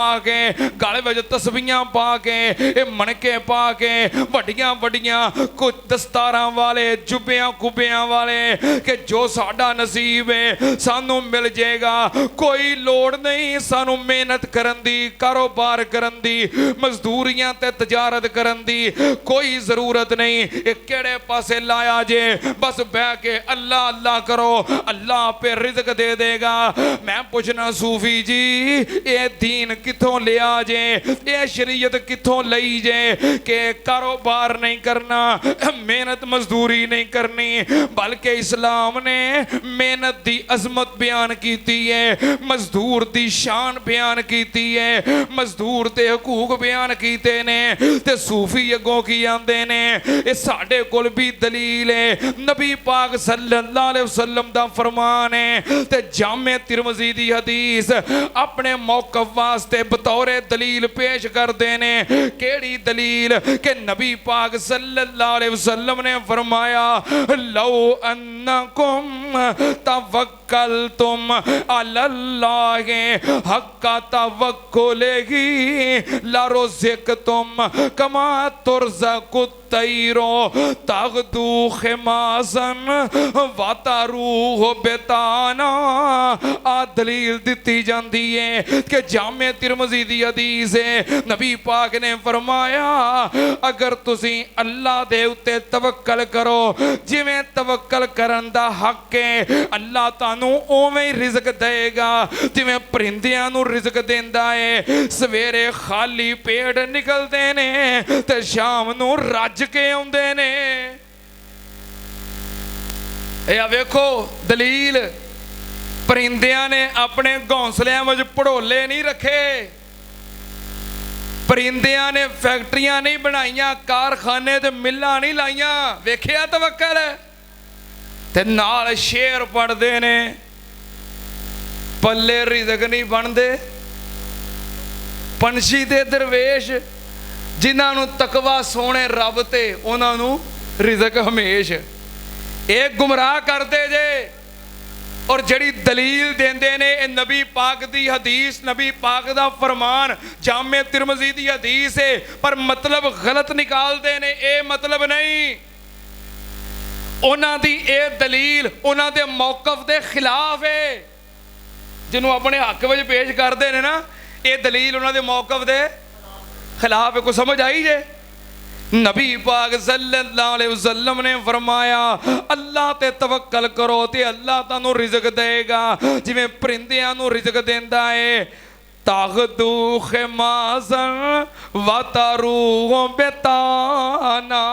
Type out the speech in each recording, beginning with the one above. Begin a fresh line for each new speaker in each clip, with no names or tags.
पा के गल विच तस्बीहां पा के ये मणके पा के वड्डियां वड्डियां कुछ दस्तारां वाले जुब्बियां कुब्बियां वाले कि जो साडा नसीब है सानू मिल जाएगा। कोई लोड़ नहीं सानू मेहनत करन दी, कारोबार करन दी, मजदूरियां ते तजारत करन दी कोई जरूरत नहीं। ये केड़े पासे लाया जे बस बह के अल्लाह अल्लाह करो, अल्लाह पे रिज़्क दे देगा। मैं पूछना सूफी जी ये दीन किथों लिया जे, ये शरीयत किथों लई जे कि कारोबार नहीं करना, मेहनत मजदूरी नहीं करनी, बल्कि इस्लाम ने मेहनत दी अजमत बयान कीती है, मजदूर दी शान बयान कीती है, मजदूर ते हकूक बयान कीते ने। ते सूफी अगों की आंदे ने ये साडे कोल भी दलील है, नबी पाक सल्लल्लाहु अलैहि वसल्लम दा फरमान है ते जामे तिरमिज़ी दी हदीस अपने मौक़िफ़ वास्ते बतौरे दलील पेश करते ने। केड़ी दलील के नबी पाक सल्लल्लाहु अलैहि वसल्लम ने फरमाया लौ अन्नकुम तवक्कलतुम अलल्लाहि हक्का तवक्कुलिही लरुज़िक़तुम कमा तुरज़क़ु तैरो तग़दू खिमासन वतरूह बेताना। आ दलील दी जाती है कि जामे तिरमिज़ी दी हदीस है, नबी पाक ने फरमाया अगर तुसी अल्लाह दे उत्ते तवक्कल करो जिवें तवक्कल करन दा हक है अल्लाह तानू उवें ही रिज़्क देगा जिवें परिंदियां नू रिज़्क देंदा है। सवेरे खाली पेट निकलदे ने ते शाम नू रज के आउंदे ने। ए वेखो दलील, परिंदियां ने अपने घोंसलियां में पड़ोले नहीं रखे, परिंदियां ने फैक्ट्रियां नहीं बनाइया, कारखाने ते मिल्लां नहीं लाइया। वेखिया तवक्कल ते नाल शेर पढ़दे ने पल्ले रिज़्क नहीं बनदे। पंछी ते दरवेश जिन्हां नूं तकवा सोने रब ते उन्हां नूं रिज़्क हमेश। ये गुमराह करदे जे और जड़ी दलील देंदे ने नबी पाक दी हदीस, नबी पाक दा फरमान जामे तिरमिज़ी दी हदीस है पर मतलब गलत निकालते ने। ये मतलब नहीं, उन्हां दी ये दलील उन्हां दे मौक़िफ़ दे खिलाफ है। जिन्हों अपने हक में पेश करते हैं ना ये दलील उन्हां दे मौक़िफ़ दे खिलाफ है। कोई समझ आई जे? नबी पाक सल्लल्लाहु अलैहि वसल्लम ने फरमाया अल्लाह ते तवक्कल करो ते अल्लाह तानू रिज़्क देगा जिवें परिंदियां नू रिज़्क देंदा है। तागदू खिमासन वतरूह बेताना।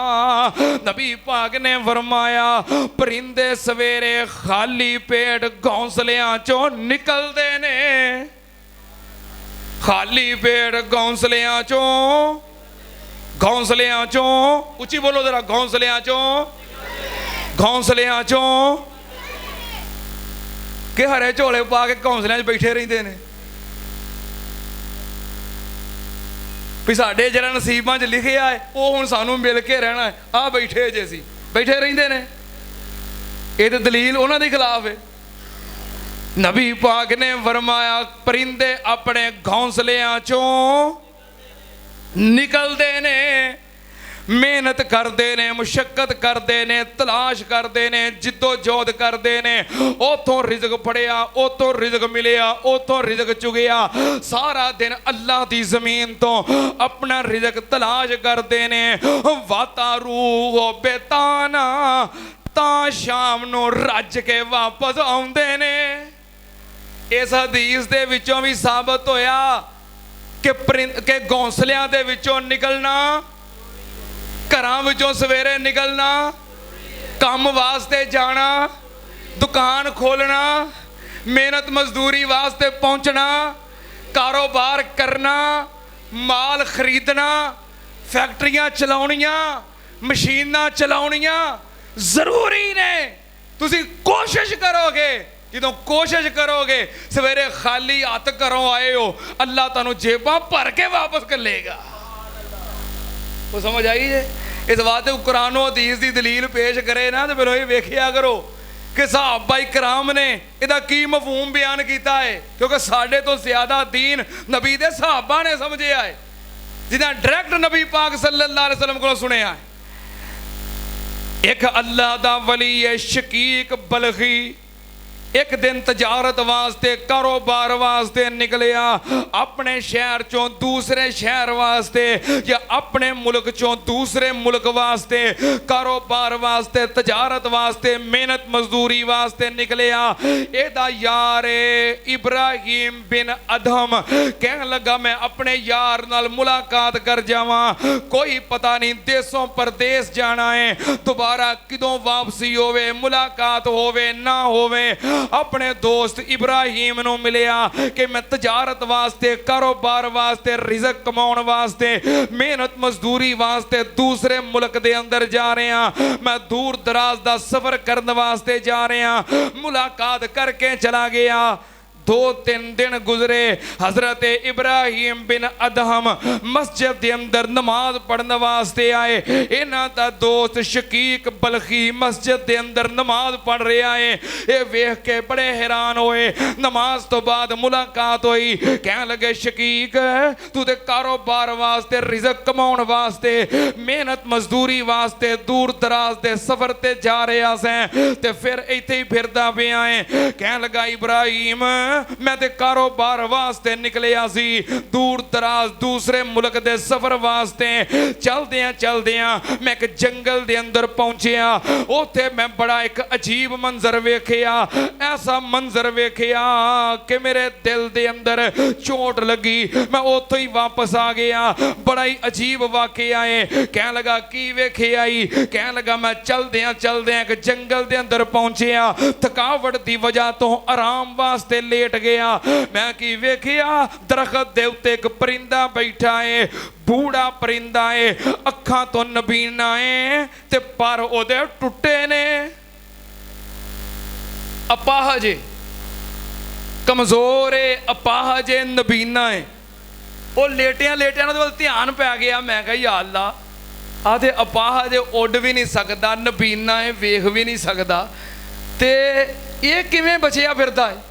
नबी पाक ने फरमाया परिंदे सवेरे खाली पेट घोंसलियां चों निकलदे ने, खाली पेट घोंसलियां चों, घोंसलियां चों, उची बोलो जरा, घोंसलियां चों, घोंसलियां चों के हरे झोले पा के घोंसलियां बैठे रहते हैं। भी साढ़े जरा नसीबां च लिखिया है वो हुण सानू मिल के रहना है, आ बैठे जे सी बैठे रहते हैं। ये तो दलील उन्हां दे खिलाफ है। नबी पाक ने फरमाया परिंदे अपने घोंसलियां चों निकलते ने, मेहनत करते ने, मुशक्कत करते ने, तलाश करते ने, जिद्दोजहद करते ने, उतों रिज़्क फड़िया, उतों रिज़्क मिलिया, उतों रिज़्क चुगिया। सारा दिन अल्लाह की ज़मीन तो अपना रिज़्क तलाश करते ने। वातारूह बेताना ता शाम नू रज के वापस आउंदे ने। इस हदीस दे विचों भी साबित होया कि घोंसलियां दे विचों निकलना, घरां विचों सवेरे निकलना, काम वास्ते जाना, दुकान खोलना, मेहनत मजदूरी वास्ते पहुंचना, कारोबार करना, माल खरीदना, फैक्ट्रियां चलाउणियां, मशीनां चलाउणियां जरूरी ने। तुसी कोशिश करोगे, जो कोशिश करोगे सवेरे खाली हथ घरों आए हो अल्लाह तुहानू जेबां भर के वापस घल्लेगा। वो समझ आई जे? इस बात कुरान हदीस की दलील पेश करे ना तो फिर ये वेखिया करो कि सहाबा इकराम ने इहदा की मफहूम बयान किया है, क्योंकि साडे तो ज्यादा दीन नबी दे सहाबा ने समझिया है, जिन्हें डायरैक्ट नबी पाक सल्लल्लाहु अलैहि वसल्लम को सुनिया है। एक अल्लाह दा वली है शकीक बलखी, एक दिन तजारत वास्ते कारोबार वास्ते निकलिया, अपने शहर चों दूसरे शहर वास्ते या अपने मुल्क चों दूसरे मुल्क वास्ते कारोबार वास्ते तजारत वास्ते मेहनत मजदूरी वास्ते निकलिया। एदा यार इब्राहिम बिन अदहम कहन लगा मैं अपने यार नाल मुलाकात कर जावां, कोई पता नहीं देशों परदेश जाना है, दोबारा किदों वापसी होवे, मुलाकात होवे ना होवे। अपने दोस्त इब्राहिम नूं मिलिया कि मैं तजारत वास्ते कारोबार वास्ते रिज़्क कमाउण वास्ते मेहनत मजदूरी वास्ते दूसरे मुल्क दे अंदर जा रहा, मैं दूर दराज दा सफर करने वास्ते जा रहा। मुलाकात करके चला गया। 2-3 दिन गुजरे, हजरत इब्राहिम बिन अदहम मस्जिद के अंदर नमाज पढ़ने वास्ते आए। इन्हां दा दोस्त शकीक बलखी मस्जिद के अंदर नमाज पढ़ रहा है। ये वेख के बड़े हैरान होए। नमाज तो बाद मुलाकात हुई, कह लगे शकीक तू ते कारोबार वास्ते रिज़्क कमाउण वास्ते मेहनत मजदूरी वास्ते दूर दराज दे सफर ते जा रहा सैं ते फिर इत्थे ही फिरदा पिया है। कह लगा इब्राहिम मैं ते कारोबार वास्ते निकलिया सी, दूर दराज दूसरे मुल्क दे सफर वास्ते चलदियां मैं एक जंगल दे अंदर पहुंचिया। उत्थे मैं बड़ा एक अजीब मंजर वेखिया, ऐसा मंजर वेखिया कि मेरे दिल दे अंदर चोट लगी। मैं उत्थों ही वापस आ गया। बड़ा ही अजीब वाकया है। कह लगा की वेखिया ही, कह लगा मैं चलदियां एक जंगल दे अंदर पहुंचिया, थकावट दी वजह तो आराम वास्ते लेट गया। मैं की वेखिया दरखत दे उत्ते एक परिंदा बैठा है, बूढ़ा परिंदा है, अखां तो नबीना है ते पर ओदे टुटे ने। अपाहज कमजोर है, अपाहज नबीना है। वो लेटिया ध्यान पै गया। मैं कहा या अल्लाह आते अपाहज उड भी नहीं सकता, नबीना है वेख भी नहीं सकता, ते ये किवें बचिया फिरदा है?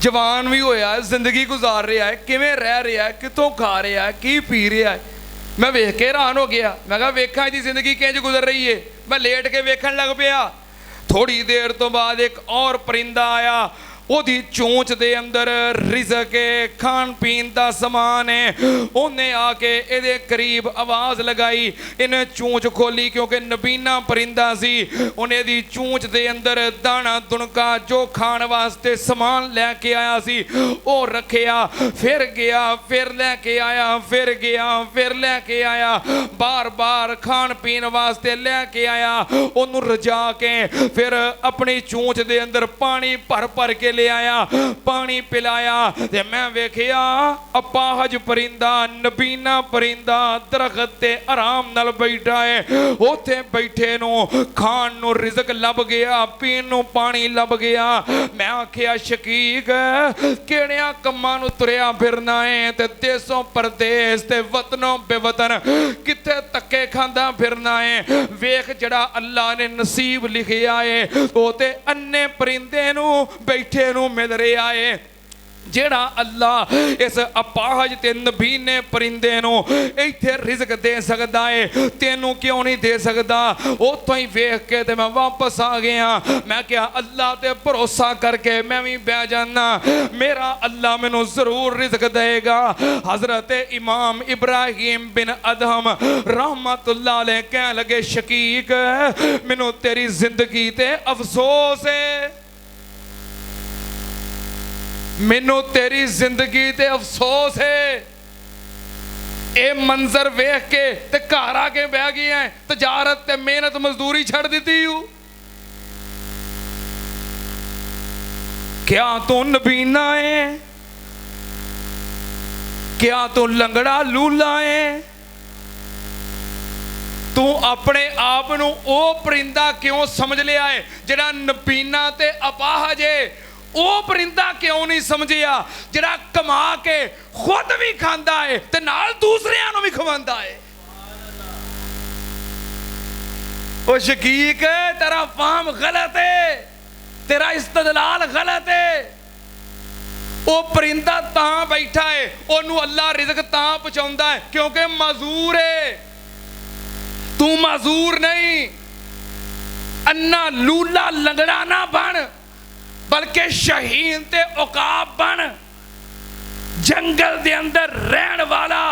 जवान भी होया, जिंदगी गुजार रहा है, किवें रह रहा है, कितों खा रहा है, की पी रहा है। मैं वेख के हैरान हो गया। मैं कहा वेखा इसकी जिंदगी किंज गुजर रही है। मैं लेट के वेखन लग पिया। थोड़ी देर तो बाद एक और परिंदा आया, ओदी चोंच दे अंदर रिज़्क है, खान पीन का समान है। उन्हें आके इहदे करीब आवाज़ लगाई, इन्हें चोंच खोली क्योंकि नबीना परिंदा सी। उन्हें दी चोंच दे अंदर दाना दुनका जो खाण वास्ते समान लैके आया सी वो रखिया, फिर गया, फिर लैके आया, फिर गया, फिर लैके आया, बार बार खान पीन वास्ते लैके आया। उन्होंने रजा के फिर अपनी चोंच दे अंदर पानी भर भर के ले आया, पानी पिलाया। ते मैं वेखिया अपाहज परिंदा, नबीना परिंदा दरखत ते आराम नाल बैठा है। उथे बैठे नु खान नु रिज़्क लब गया, पीन नु पानी लब गया। मैं आखिया शकीक किहड़ियां कम्मां नु तुरिया फिरना है ते देशों परदेश ते वतनों बेवतन किथे धक्के खांदा फिरना है। वेख जड़ा अल्लाह ने नसीब लिखिया है वो ते अन्ने परिंदे नु बैठे नू मिल रहा है। जेड़ा अल्लाह इस अपाहज ते नबीने परिंदे नू इत्थे रिज़्क दे सकदा है, तेनू क्यों नहीं दे सकदा? उतों ही वेख के ते मैं वापस आ गया। मैं क्या अल्लाह ते भरोसा करके मैं भी बह जाना, मेरा अल्लाह मैनू जरूर रिज़्क देगा। हजरत इमाम इब्राहिम बिन अदहम रहमतुल्लाह अलैह कह लगे शकीक मैनू तेरी जिंदगी ते अफसोस है, मैनू तेरी जिंदगी ते अफसोस है। ये मंजर वेख के ते घर आके बह गया है, तजारत ते मेहनत मजदूरी छड़ दी हूं। क्या तू नबीना है? क्या तू लंगड़ा लूला है? तू अपने आप नू ओ परिंदा क्यों समझ लिया है जिहड़ा नबीना ते अपाहज है? वो परिंदा क्यों नहीं समझिया जिहड़ा कमा के खुद भी खांदा है ते नाल दूसरियां नूं भी खवांदा है? ओ शकीक तेरा फाहम गलत है। तेरा इस्तदलाल गलत है। वो परिंदा तां बैठा है, ओनू अल्लाह रिज़्क तां पहुंचाउंदा है क्योंकि मजूर है। तू मजूर नहीं, अन्ना लूला लंगड़ा ना बन, बल्कि शहीन ते औकाब बन। जंगल दे अंदर रहन वाला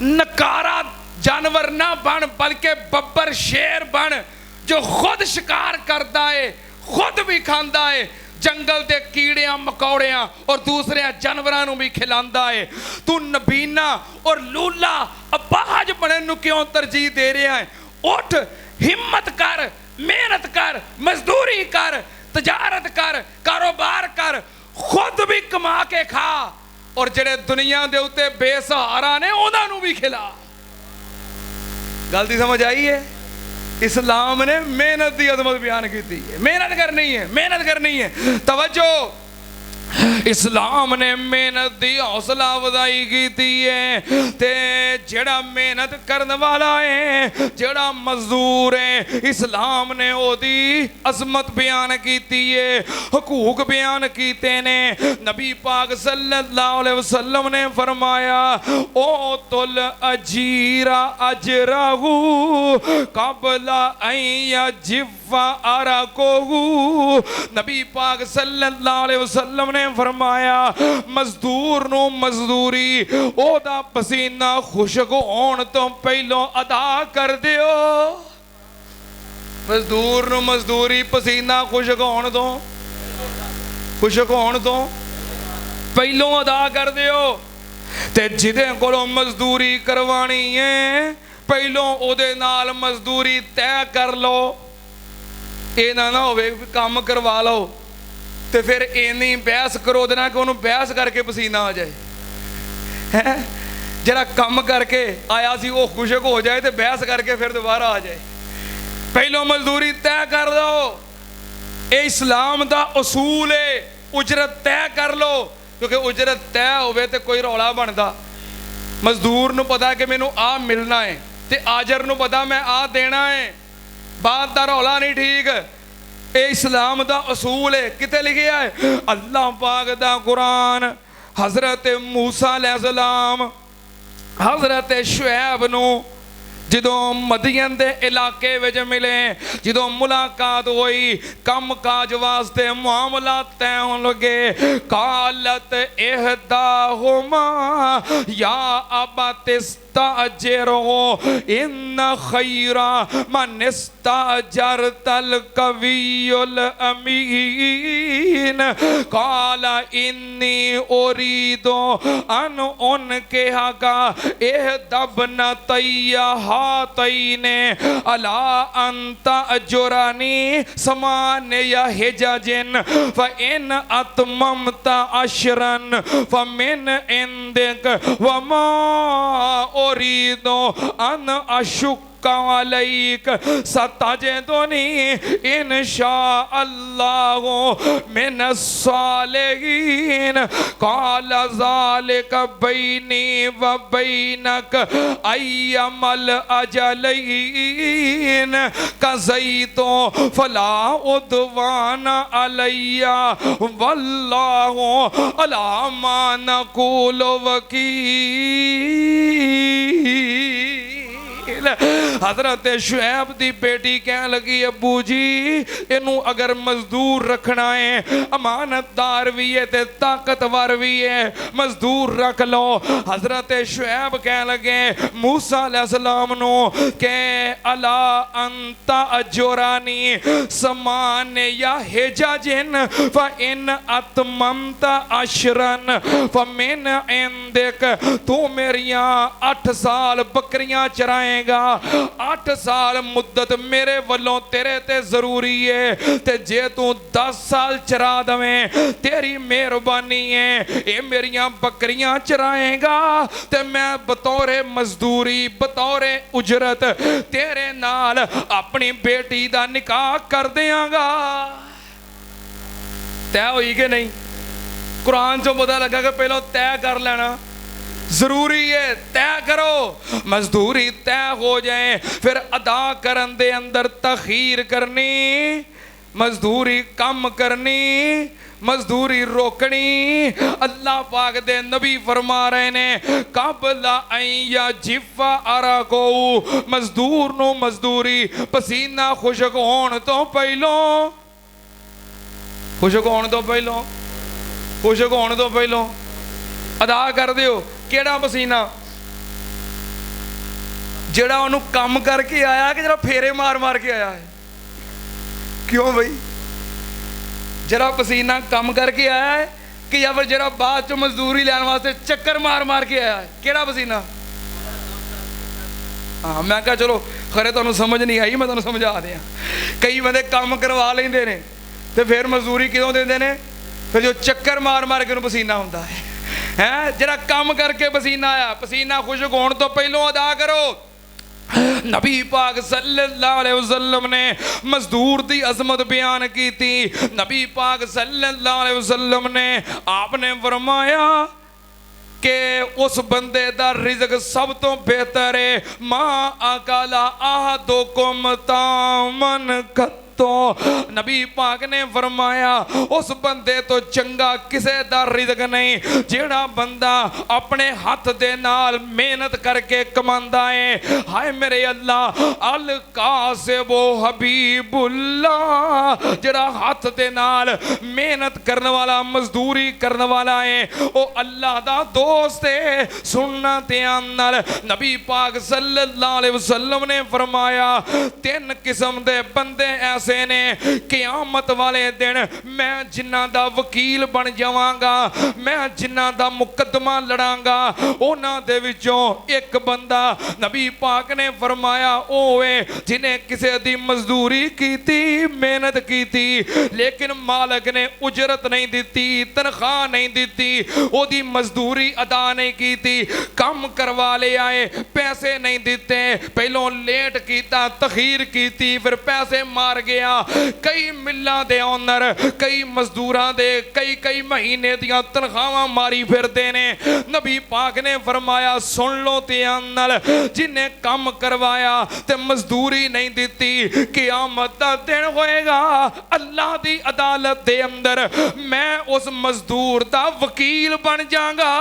नकारा जानवर ना बन, बल्कि बब्बर शेर बन जो खुद शिकार करता है, खुद भी खांदा है, जंगल के कीड़ियां मकौड़ियां और दूसरे जानवरों भी खिलांदा है। तू नबीना और लूला अबाज बनने नूं क्यों तरजीह दे रहा है? उठ, हिम्मत कर, मेहनत कर, मजदूरी कर, तजारत कर, कारोबार कर, खुद भी कमा के खा और जेड़े दुनिया दे उत्ते बेसहारा ने उन्हां नूं भी खिला। गल दी समझ आई है? इस्लाम ने मेहनत की अजमत बयान की है। मेहनत करनी है, मेहनत करनी है। तवज्जो, इस्लाम ने मेहनत की हौसला अफजाई की है। ते जेड़ा मेहनत करने वाला है, जेड़ा मजदूर है, इस्लाम ने ओदी अजमत बयान की है, हकूक बयान कीते ने। नबी पाक सल्लल्लाहु अलैहि वसल्लम ने फरमाया, ओ तुल अजीरा अजराहू कबला जिफ़ा अरकोहू। नबी पाक सल्लल्लाहु अलैहि वसल्लम ने फरमाया, मजदूर नूं मजदूरी ओदा पसीना खुशक होण तो पहलों अदा कर दियो। मजदूर नूं मजदूरी पसीना खुशक होण तो पहलों अदा कर दियो। ते जिदे कोलों मजदूरी करवानी है, पहलों ओदे नाल मजदूरी तय कर लो। ये ना होवे काम करवा लो तो फिर इन्नी बहस करो देना कि उन्होंने बहस करके पसीना आ जाए है। जरा कम करके आया सी वो खुशक हो जाए तो बहस करके फिर दोबारा आ जाए। पहलों मजदूरी तय कर दो, ये इस्लाम का उसूल है। उजरत तय कर लो, क्योंकि उजरत तय होवे तो कोई रौला बनता। मजदूर नूं पता कि मैनू आ मिलना है, तो आजर नूं पता मैं आ देना है, बात का रौला नहीं। ठीक, ये इस्लाम का असूल है। कितने लिखे है? अल्लाह पाक दा कुरान हजरत मूसा अलैहिस्सलाम हजरत शुएब नूं जदों मदियन दे इलाके विच मिले, जदों मुलाकात हुई, कम काज वास्ते मामला तय होने लगे। कालत इहदाहुमा या अबतिस्ताजिरो इन खैरा मन इस्ताजरतल कवियुल अमीन। काला इन्नी उरीदो अन उनके हका इहदबना तैया हातईने अला अंता अजुरानी समान या हिजाजिन फ इन अतममता अशरन फमिन इंदिक वमा ओरीदो अन अशुक अलैक सताजिदुनी इंशाअल्लाहु मिनस सालिहीन। काल ज़ालिक बैनी व बैनक अय्यमल अजलैन कज़ैतो फला उद्वान अलैया वल्लाहु अला मा नक़ूलु वकील। हजरत शुएब दी बेटी कह लगी, अबू जी इनू अगर मजदूर रखना है, अमानतदार भी है ते ताकतवर भी है, मजदूर रख लो। हजरत शुएब कह लगे मूसा अलैहिस्सलाम नो के अला अंता अजोरानी समान या हिजाजिन फ इन अतममता अशरन फ मिन इंदिक। तू मेरियां 8 साल बकरियां चराएगा, 8 साल मुद्दत मेरे वालों तेरे ते जरूरी है। ते जे तू 10 साल चरा दवें तेरी मेहरबानी है। ये मेरियां बकरियां चराएगा ते मैं बतौरे मजदूरी बतौरे उजरत तेरे नाल अपनी बेटी दा निकाह कर देंगा। तय हुई कि नहीं? कुरान चो पता लगा कि पहले तय कर लेना जरूरी है। तय करो, मजदूरी तय हो जाए, फिर अदा करन दे अंदर तखीर करनी मजदूरी कम करनी, मजदूरी रोकनी। अल्लाह पाक दे नबी फरमा रहे ने काबला या जिफा आरा को, मजदूर नो मजदूरी पसीना खुशक होने तो पहलों, खुशक होने तो पहलों, खुशक होने तो पहलों अदा कर दियो। केड़ा पसीना? जेड़ा उन्हों काम करके आया कि जरा फेरे मार मार के आया है? क्यों भाई? जरा पसीना काम करके आया है कि या फिर जरा बाद चो मजदूरी लैन वास्ते चक्कर मार मार के आया है? केड़ा पसीना? हाँ, मैं कहा चलो खरे तुहानू समझ नहीं आई, मैं तुहानू समझा दिया। कई बंदे काम करवा लेंदे ने ते फिर मजदूरी क्यों देंदे ने? फिर जो चक्कर मार मार के उन्हें पसीना होता है। जरा काम करके पसीना आया, पसीना खुशक होने तो पहलों अदा करो। नबी पाक सल्लल्लाहु अलैहि वसल्लम ने मजदूर की अजमत बयान की थी। नबी पाक सल्लल्लाहु अलैहि वसल्लम ने आपने फरमाया कि उस बंदे दा रिज़्क सब तो बेहतर है मां अकाला अहदुकुम तामन खत। तो नबी पाक ने फरमाया उस बंदे तो चंगा किसे दा रिज़्क नहीं जेड़ा बंदा अपने हाथ दे नाल मेहनत करके कमांदा है। हाय मेरे अल्लाह, अल कासिबो हबीबुल्लाह, जेड़ा हाथ दे नाल मेहनत करने वाला, मजदूरी करने वाला है, वो अल्लाह दा दोस्त है। सुनना ध्यान नाल, नबी पाक सल्लल्लाहु अलैहि वसल्लम ने फरमाया तीन किस्म दे बंदे ऐसे ने क़यामत वाले दिन मैं जिन्हां दा वकील बन जावांगा, मैं जिन्हां दा मुकदमा लड़ांगा। उन्हां दे विचों एक बंदा नबी पाक ने फरमाया ओए जिन्हें किसी दी मजदूरी की थी, मेहनत की थी, लेकिन मालिक ने उजरत नहीं दी, तनख्वाह नहीं दी, ओदी मजदूरी अदा नहीं की थी, काम करवा ले आए, पैसे नहीं दिते, पहलों लेट कीता, तखीर की थी, फिर पैसे मार गया। कई मिल्लां दे ओनर, कई मजदूरां दे कई महीने दियां तनख्वाहां मारी फिरदे ने। नबी पाक ने फरमाया सुन लो ध्यान नाल, जिन्हें काम करवाया ते मजदूरी नहीं दी, क़यामत दा दिन होएगा अल्लाह दी अदालत दे अंदर मैं उस मजदूर दा वकील बन जाऊंगा।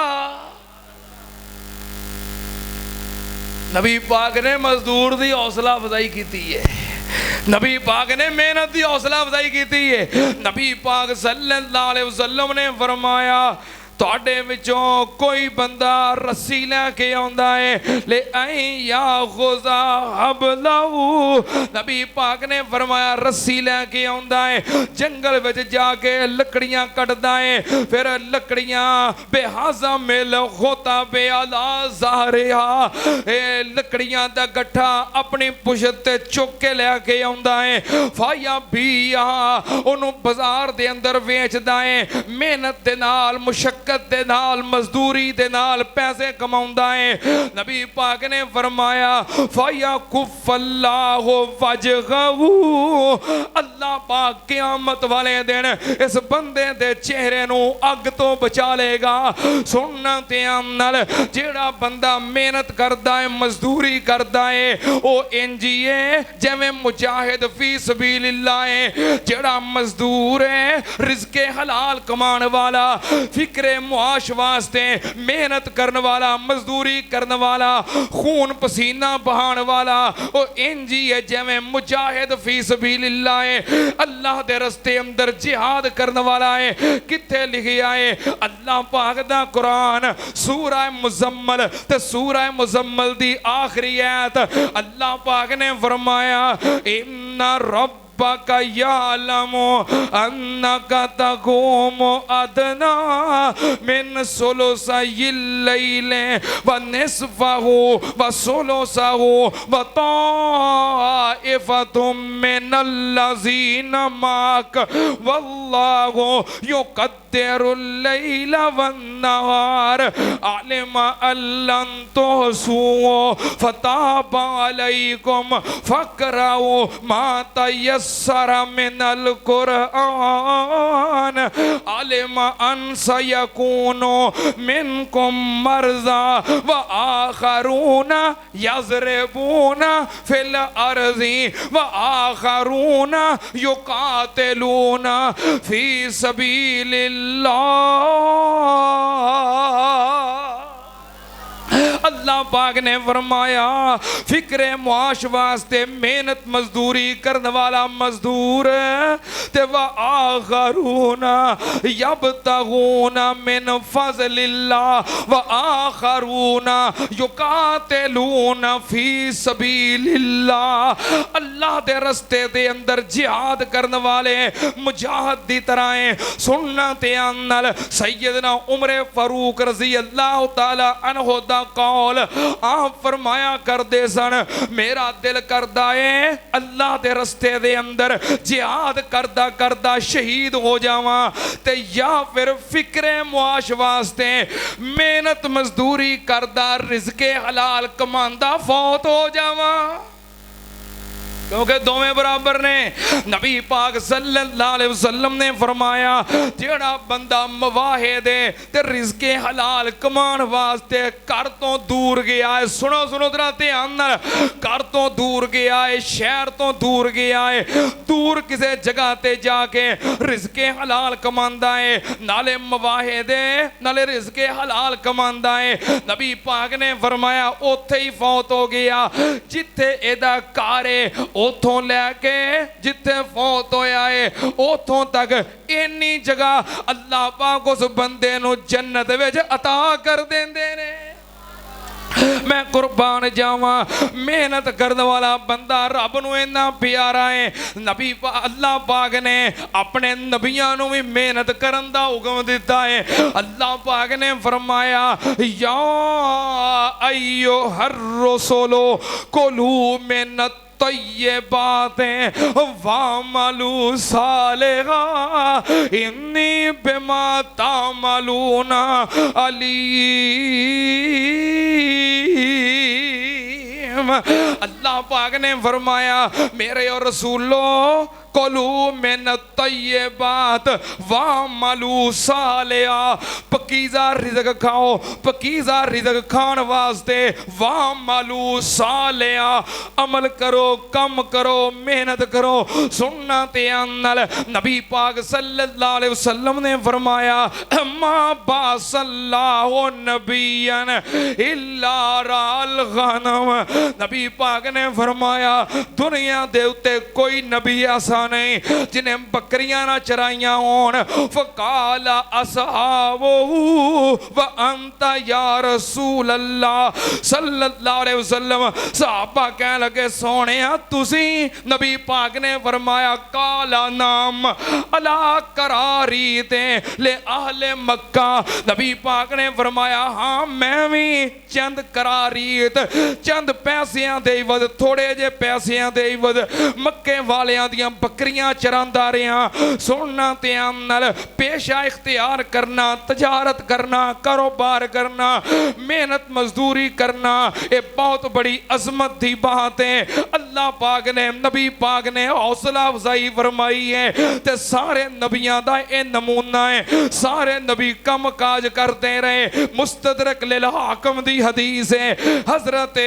नबी पाक ने मजदूर दी हौसला अफजाई की है, नबी पाक ने मेहनत की हौसला अफजाई की है। नबी पाक सल्लल्लाहु अलैहि वसल्लम ने फरमाया तुहाडे विचों कोई बंदा रस्सी लैके आउंदा है ले आई या खुजा हबलाऊ, नबी पाक ने फरमाया रस्सी लैके आउंदा है, जंगल विच जाके लकड़ियां कटदा है, फिर लकड़ियां बेहाजा मिल होता बेअला ज़ाहरिहा, लकड़ियां दा गट्ठा अपनी पुशत ते चुक के लैके आउंदा है, फाया बिया ओनू बाजार दे अंदर वेचदा है, मेहनत दे नाल मुशक्कत दे नाल मजदूरी दे नाल पैसे कमाउंदा है। नबी पाक ने फरमाया फाया कुफल्लाहु वजहहू, अल्लाह पाक क़यामत वाले दिन इस बंदे दे चेहरे नू अग तो बचा लेगा। सुनना ध्यान नाल, जेड़ा बंदा मेहनत करदा है, मजदूरी करदा है, ओ इंजी है जिवें मुजाहिद फी सबीलिल्लाह है, जेड़ा मजदूर है रिज़्क़े हलाल कमाने वाला, फिक्रे मुआश वास्ते मेहनत करने वाला, मजदूरी करने वाला, खून पसीना बहाने वाला, वो इंजी है जिवें मुजाहिद फी सबीलिल्लाह है, अल्लाह दे रस्ते अंदर जिहाद करने वाला है। किथे लिखिया है अल्लाह पाक दा कुरान सूरह मुज़म्मल ते सूरह मुज़म्मल दी आखिरी आयत, अल्लाह पाक ने फरमाया इन्ना रब बका यालमो अन्नका तकूमु अदना मिन सुलुसयिल लैले व निस्फहु व सुलुसहु व ताइफतुम मिनल लज़ीना माक वल्लाहु युक़द्दिरु युकद्दिरुल लैला वन्नहार अलिमा अल्लन तुहसू फताबा अलैकुम फक़राउ मा तयस्सर मिनल कुरआन अलिमा अन सयकूनु मिनकुम मर्ज़ा व आखरून यज़रिबून फिल अर्ज़ि व आखरून युकातिलून फी सबीलिल्लाह। अल्लाह पाक ने फरमाया फिक्रे मुआश वास्ते मेहनत मजदूरी करने वाला मजदूर ते व आखरून यबतगून मिन फज़लिल्लाह व आखरून युकातिलून फी सबीलिल्लाह। अल्लाह दे रस्ते दे अंदर जिहाद करने वाले मुजाहिद दी तरह सुनना ते नाल सैयदना उमर फारूक रज़ी अल्लाह तआला अन्हु दा कौल आप फरमाया करदे सन मेरा दिल करदा है अल्लाह दे रस्ते दे अंदर जिहाद करदा करदा शहीद हो जावां ते या फिर फिक्रे मुआश वास्ते मेहनत मजदूरी करदा रिज़्क़े हलाल कमांदा फौत हो जावां, क्योंकि दोवें बराबर ने। नबी पाक सल्लल्लाहु अलैहि वसल्लम ने फरमाया जेड़ा बंदा मवाहिदे ते रिज़्क़े हलाल कमान वास्ते घर तो दूर गया है, सुनो सुनो जरा ध्यान नाल, घर तो दूर गया है, शहर तो दूर गया है, दूर किसी जगह ते जाके रिज़्क़े हलाल कमांदा है, नाले मवाहिदे नाले रिज़्क़े हलाल कमांदा है। नबी पाक ने फरमाया उत्थे ही फौत हो गया जिथे एदा घर है, उथों लैके जिथे फौत होया है उथों तक इन्नी जगह अल्लाह पाक उस बंदे नू जन्नत विच अता कर देंदे ने। मैं कुर्बान जावा मेहनत करने वाला बंदा रब नू इन्ना प्यारा है। नबी अल्लाह पाक ने अपने नबियां नू भी मेहनत करन दा हुक्म दिता है। अल्लाह पाक ने फरमाया या अय्युहर रसूलो कुलू मिन तय्यबातें वामलू सालिहा इन्नी बिमा तामलूना अलीम। अल्लाह पाक ने फरमाया मेरे और रसूलो कुलू मिन तय्यबात वामलू सालिहा, पकीज़ा रिज़्क़ खाओ, पकीज़ा रिज़्क़ खान वास्ते वामलू सालिहा अमल करो, कम करो, मेहनत करो। सुनना ते नाल नबी पाक सल्लल्लाहु अलैहि वसल्लम ने फरमाया मा बासल्लाहु नबियन इल्ला राल गनम। नबी पाक ने फरमाया दुनिया दे उत्ते कोई नबी ऐसा नहीं जिन्हें बकरियां ना चराइयां होन। फकाला असहाबहु व अंता या रसूल अल्लाह सल्लल्लाहु अलैहि वसल्लम। सहाबा कहने लगे सोने तुसी? नबी पाक ने फरमाया काला नाम अला करारी दे ले आहले मक्का। नबी पाक ने फरमाया हाँ मैं भी चंद करारीत चंद पैसियां दे वद थोड़े जे पैसियां दे वद मक्के वालियां दियां बकरियां चरांदा रहा। सुनना ध्यान नाल पेशा इख्तियार करना, तजारत करना, कारोबार करना, मेहनत मजदूरी करना ये बहुत बड़ी अजमत की बात है। अल्लाह पाक ने नबी पाक ने हौसला अफजाई फरमाई है ते सारे नबियां दा ये नमूना है। सारे नबी कम काज करते रहे। मुस्तदरक लिल हाकिम दी हदीस है हजरत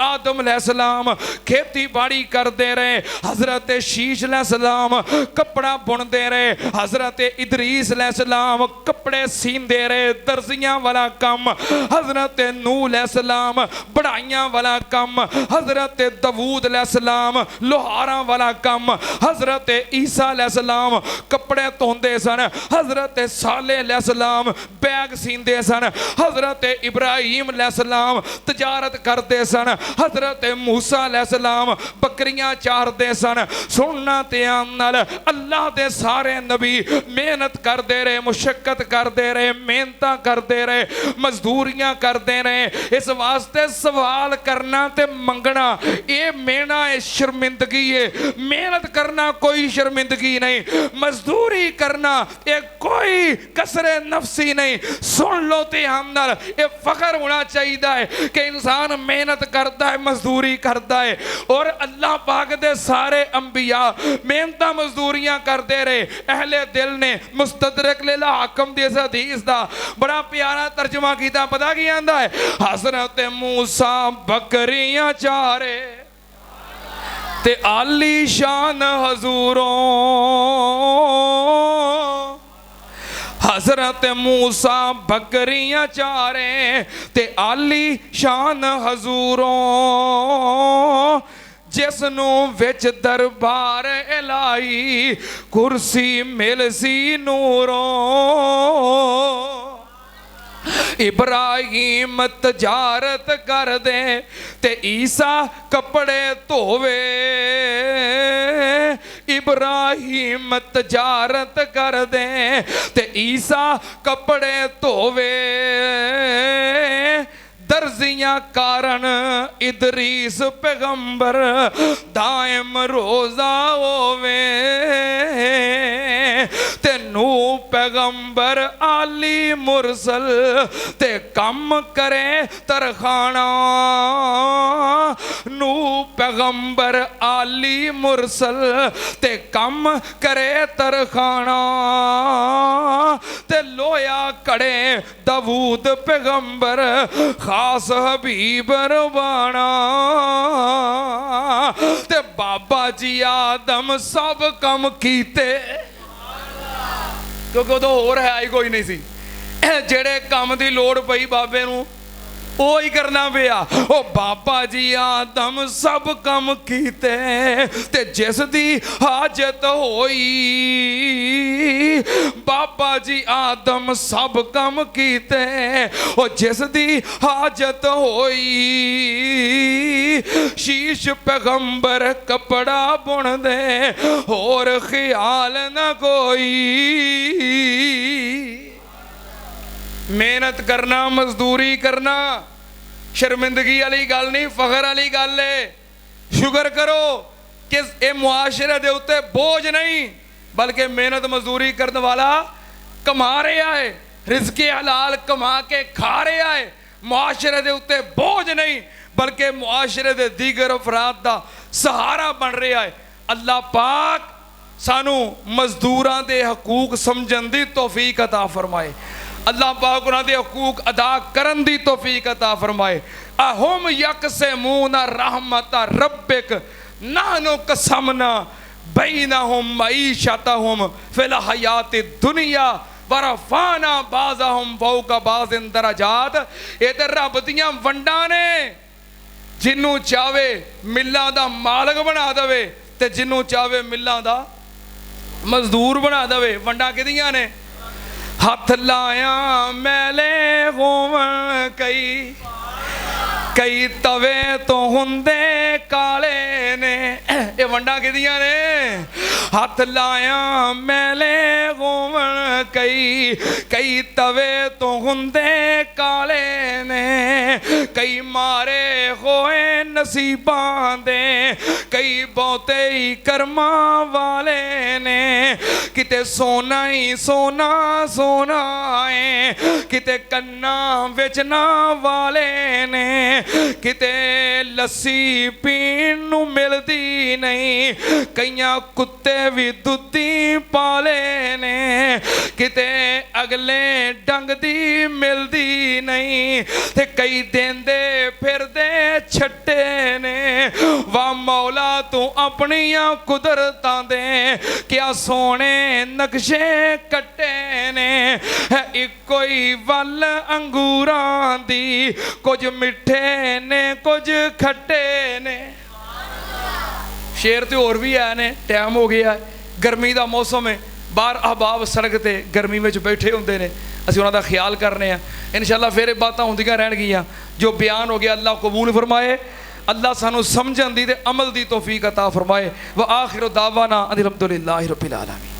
आदम अलैहिस्सलाम खेती बाड़ी करते रहे, हजरत शीश अलैहिस्सलाम कपड़ा बुनते रहे, हजरत इदरीस अलैहिस्सलाम कपड़े सींदे रहे, दर्जियां वाला काम, हजरत नूह अलैहिस्सलाम बढ़ाइयां वाला काम, हजरत दाऊद अलैहिस्सलाम लोहारा वाला काम, हजरत ईसा अलैहिस्सलाम कपड़े धोंदे सन, हजरत साले अलैहिस्सलाम बैग सींदे सन, हजरत इब्राहिम अलैहिस्सलाम तजारत करते सन, हजरत मूसा अलैहिस्सलाम बकरियां चारते सन। सुनना ਉਹਨਾਂ ਤੇ ਨਾਲ अल्लाह दे सारे नबी मेहनत करते रहे, मुशक्कत करते रहे, मेहनत करते रहे, मजदूरियां करते रहे। इस वास्ते सवाल करना ते मंगना ये मेहना है, शर्मिंदगी है। मेहनत करना कोई शर्मिंदगी नहीं, मजदूरी करना ये कोई कसरे नफसी नहीं। सुन लो ते हम नाल ये फखर होना चाहिए है कि इंसान मेहनत करता है, मजदूरी करता है। और अल्लाह पाक दे सारे अंबिया मेहनत मजदूरियां करते रहे। अहले दिल ने मुस्तदरक लेला हाकम दी इस हदीस दा बड़ा प्यारा तर्जुमा कीता। पता की आंदा है? हज़रत मूसा बकरियां चारे ते आली शान हजूरों, हज़रत मूसा बकरियां चारे ते आली शान हजूरों, जिसनू विच दरबार इलाही कुर्सी मिलसी नूरों। इब्राहिम तजारत कर दे ते ईसा कपड़े धोवे, इब्राहिम तजारत कर दे ते ईसा कपड़े धोवे। दर्जियां कारण इदरीस पैगंबर दायम रोजा होवे, ते नू पैगंबर आली मुरसल ते कम करे तरखाना। नू पैगंबर आली मुरसल ते कम करे तरखाना, ते लोया कड़े दाऊद पैगंबर खास हबीब रवाना। ते बाबा जी आदम सब कम कीते, क्योंकि उदों होर है ही कोई नहीं सी। जेड़े काम की लोड़ पई बाबे नूं ਉਹ ਹੀ करना पिया। ओ बाबा जी आदम सब कम कीते, ते जिस दी हाजत होई बाबा जी आदम सब कम कीते। ओ जिस दी हाजत होई शीश पैगंबर कपड़ा बुन दे, होर ख्याल न कोई। मेहनत करना, मजदूरी करना शर्मिंदगी वाली गल नहीं, फखर वाली गल है। शुक्र करो कि ये मुआशरे दे उत्ते बोझ नहीं, बल्कि मेहनत मजदूरी करने वाला कमा रहा है, रिज़्क़े हलाल कमा के खा रहा है। मुआशरे दे उत्ते बोझ नहीं, बल्कि मुआशरे दे दीगर अफराद दा सहारा बन रहा है। अल्लाह पाक सानू मजदूरां दे हकूक समझण दी तौफीक अता फरमाए। अल्लाह पाक उन्हां दे हकूक अदा करन दी तौफीक अता फरमाए। अहुम यकसिमून रहमत रब्बिक नाहनु कसमना बैनहुम मईशतहुम फिल हयाति दुनिया वरफाना बाज़हुम फौका बाज़िन दरजात। ये ते रब दियां वंडां ने, जिन्नू चाहे मिल्लां दा मालक बना देवे ते जिन्नू चाहे मिल्लां दा मजदूर बना देवे। वंडां किहदियां ने? हथ लाया मैले होवन कई, कई तवे तो हुंदे काले ने। ये वंडा किहदियां ने? हथ लाया मैले होवन कई, कई तवे तो हुंदे काले ने। कई मारे होए नसीबां दे, कई बहुते ही कर्मा वाले ने। किते सोना ही सोना सोना है, किते कन्ना बेचना वाले ने। किते लस्सी पीण नू मिलदी नहीं, कईयां कुत्ते भी दुधी पाले ने। किते अगले डंग दी मिलदी नहीं, ते कई देंदे फिरदे छट्टे ने। वा मौला तू अपनियां कुदरतां दे क्या सोने नक्शे कट्टे ने। है इको ही वल अंगूरां दी, कुछ मिठे ने कुछ खट्टे ने। शेर तो होर भी है ने। टाइम हो गया, गर्मी का मौसम है, बाहर अहबाब सड़क ते गर्मी में बैठे होंगे ने, असीं उन्हां दा ख्याल करने। इंशाअल्लाह फिर बातें होंदियां रहणगियां। जो बयान हो गया अल्लाह कबूल फरमाए। अल्लाह सानू समझण दी ते अमल दी तौफीक अता फरमाए। व आखिर दावाना अनिल हम्दुलिल्लाहि रब्बिल आलमीन।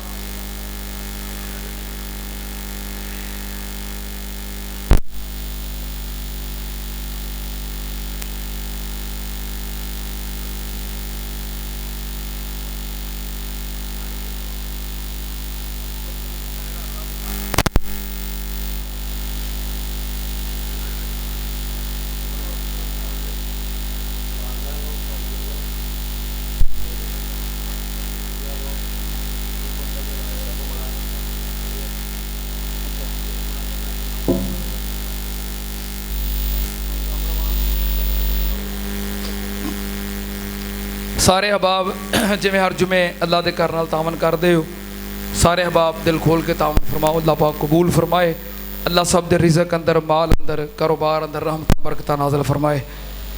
सारे अहबाब जिमें हर जुमे अल्लाह के घर नाल तावन करते हो, सारे अहबाब दिल खोल के तावन फरमाओ। अल्लाह पाक कबूल फरमाए। अल्लाह सब दे रिज़्क अंदर, माल अंदर, कारोबार अंदर रहमत बरकत नाज़िल फरमाए।